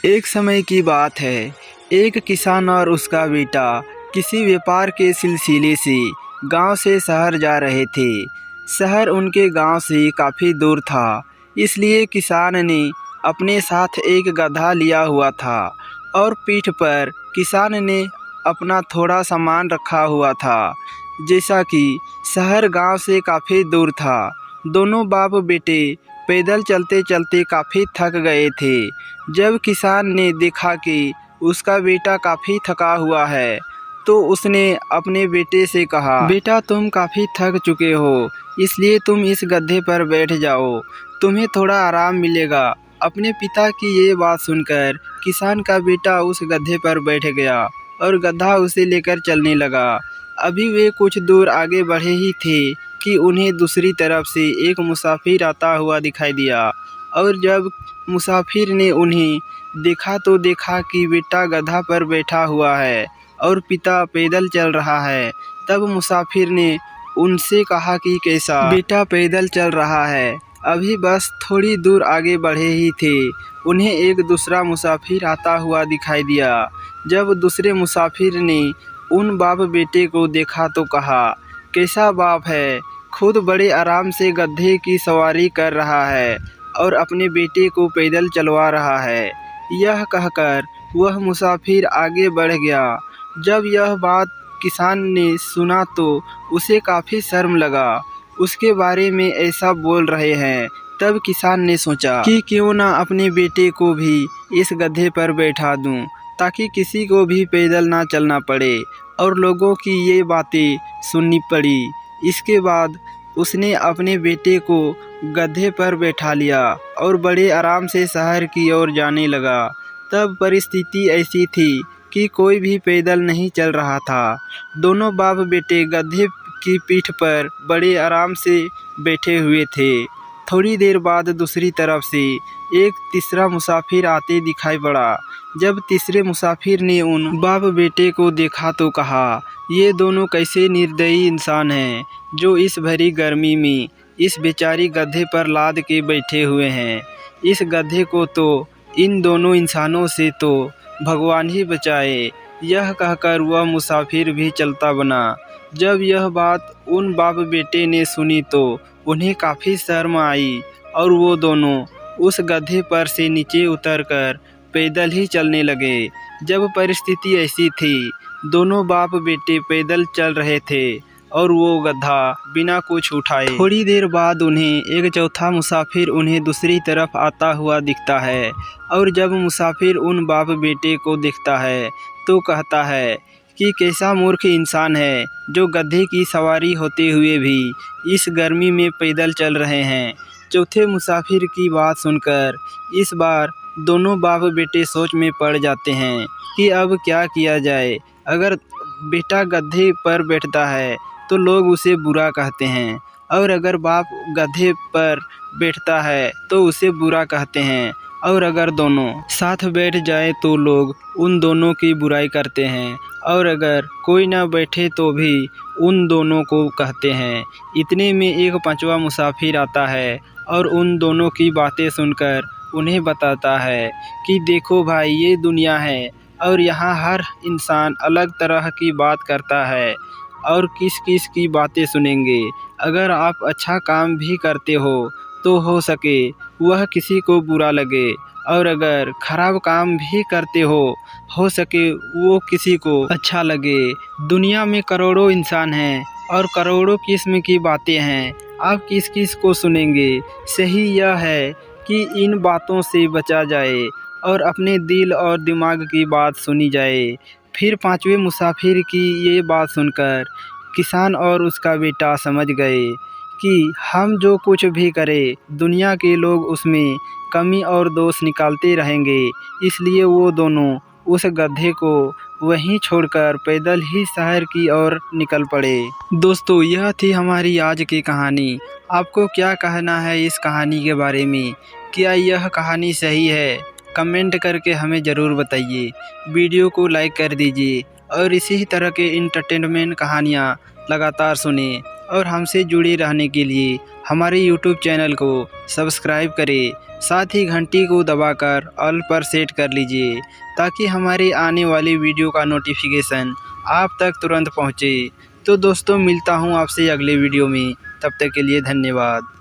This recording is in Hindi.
एक समय की बात है। एक किसान और उसका बेटा किसी व्यापार के सिलसिले से गांव से शहर जा रहे थे। शहर उनके गांव से काफ़ी दूर था, इसलिए किसान ने अपने साथ एक गधा लिया हुआ था और पीठ पर किसान ने अपना थोड़ा सामान रखा हुआ था। जैसा कि शहर गांव से काफ़ी दूर था, दोनों बाप बेटे पैदल चलते चलते काफ़ी थक गए थे। जब किसान ने देखा कि उसका बेटा काफ़ी थका हुआ है, तो उसने अपने बेटे से कहा, बेटा तुम काफ़ी थक चुके हो, इसलिए तुम इस गड्ढे पर बैठ जाओ, तुम्हें थोड़ा आराम मिलेगा। अपने पिता की ये बात सुनकर किसान का बेटा उस गड्ढे पर बैठ गया और गधा उसे लेकर चलने लगा। अभी वे कुछ दूर आगे बढ़े ही थे कि उन्हें दूसरी तरफ से एक मुसाफिर आता हुआ दिखाई दिया। और जब मुसाफिर ने उन्हें देखा तो देखा कि बेटा गधा पर बैठा हुआ है और पिता पैदल चल रहा है। तब मुसाफिर ने उनसे कहा कि कैसा बेटा पैदल चल रहा है। अभी बस थोड़ी दूर आगे बढ़े ही थे, उन्हें एक दूसरा मुसाफिर आता हुआ दिखाई दिया। जब दूसरे मुसाफिर ने उन बाप बेटे को देखा तो कहा, कैसा बाप है, खुद बड़े आराम से गधे की सवारी कर रहा है और अपने बेटे को पैदल चलवा रहा है। यह कहकर वह मुसाफिर आगे बढ़ गया। जब यह बात किसान ने सुना तो उसे काफ़ी शर्म लगा, उसके बारे में ऐसा बोल रहे हैं। तब किसान ने सोचा कि क्यों ना अपने बेटे को भी इस गधे पर बैठा दूं, ताकि किसी को भी पैदल ना चलना पड़े। और लोगों की ये बातें सुननी पड़ी। इसके बाद उसने अपने बेटे को गधे पर बैठा लिया और बड़े आराम से शहर की ओर जाने लगा। तब परिस्थिति ऐसी थी कि कोई भी पैदल नहीं चल रहा था। दोनों बाप बेटे गधे की पीठ पर बड़े आराम से बैठे हुए थे। थोड़ी देर बाद दूसरी तरफ से एक तीसरा मुसाफिर आते दिखाई पड़ा। जब तीसरे मुसाफिर ने उन बाप बेटे को देखा तो कहा, ये दोनों कैसे निर्दयी इंसान हैं, जो इस भरी गर्मी में इस बेचारी गधे पर लाद के बैठे हुए हैं। इस गधे को तो इन दोनों इंसानों से तो भगवान ही बचाए। यह कहकर वह मुसाफिर भी चलता बना। जब यह बात उन बाप बेटे ने सुनी तो उन्हें काफ़ी शर्म आई और वो दोनों उस गधे पर से नीचे उतरकर पैदल ही चलने लगे। जब परिस्थिति ऐसी थी, दोनों बाप बेटे पैदल चल रहे थे और वो गधा बिना कुछ उठाए। थोड़ी देर बाद उन्हें एक चौथा मुसाफिर उन्हें दूसरी तरफ आता हुआ दिखता है। और जब मुसाफिर उन बाप बेटे को देखता है तो कहता है कि कैसा मूर्ख इंसान है, जो गधे की सवारी होते हुए भी इस गर्मी में पैदल चल रहे हैं। चौथे मुसाफिर की बात सुनकर इस बार दोनों बाप बेटे सोच में पड़ जाते हैं कि अब क्या किया जाए। अगर बेटा गधे पर बैठता है तो लोग उसे बुरा कहते हैं, और अगर बाप गधे पर बैठता है तो उसे बुरा कहते हैं, और अगर दोनों साथ बैठ जाए तो लोग उन दोनों की बुराई करते हैं, और अगर कोई ना बैठे तो भी उन दोनों को कहते हैं। इतने में एक पांचवा मुसाफिर आता है और उन दोनों की बातें सुनकर उन्हें बताता है कि देखो भाई, ये दुनिया है और यहाँ हर इंसान अलग तरह की बात करता है, और किस किस की बातें सुनेंगे। अगर आप अच्छा काम भी करते हो तो सके वह किसी को बुरा लगे, और अगर खराब काम भी करते हो सके वो किसी को अच्छा लगे। दुनिया में करोड़ों इंसान हैं और करोड़ों किस्म की बातें हैं, आप किस किस को सुनेंगे। सही यह है कि इन बातों से बचा जाए और अपने दिल और दिमाग की बात सुनी जाए। फिर पांचवें मुसाफिर की ये बात सुनकर किसान और उसका बेटा समझ गए कि हम जो कुछ भी करें, दुनिया के लोग उसमें कमी और दोष निकालते रहेंगे। इसलिए वो दोनों उस गधे को वहीं छोड़कर पैदल ही शहर की ओर निकल पड़े। दोस्तों, यह थी हमारी आज की कहानी। आपको क्या कहना है इस कहानी के बारे में? क्या यह कहानी सही है? कमेंट करके हमें ज़रूर बताइए। वीडियो को लाइक कर दीजिए और इसी तरह के इंटरटेनमेंट कहानियाँ लगातार सुनें, और हमसे जुड़े रहने के लिए हमारे यूट्यूब चैनल को सब्सक्राइब करें, साथ ही घंटी को दबाकर ऑल पर सेट कर लीजिए ताकि हमारी आने वाली वीडियो का नोटिफिकेशन आप तक तुरंत पहुंचे। तो दोस्तों, मिलता हूं आपसे अगले वीडियो में, तब तक के लिए धन्यवाद।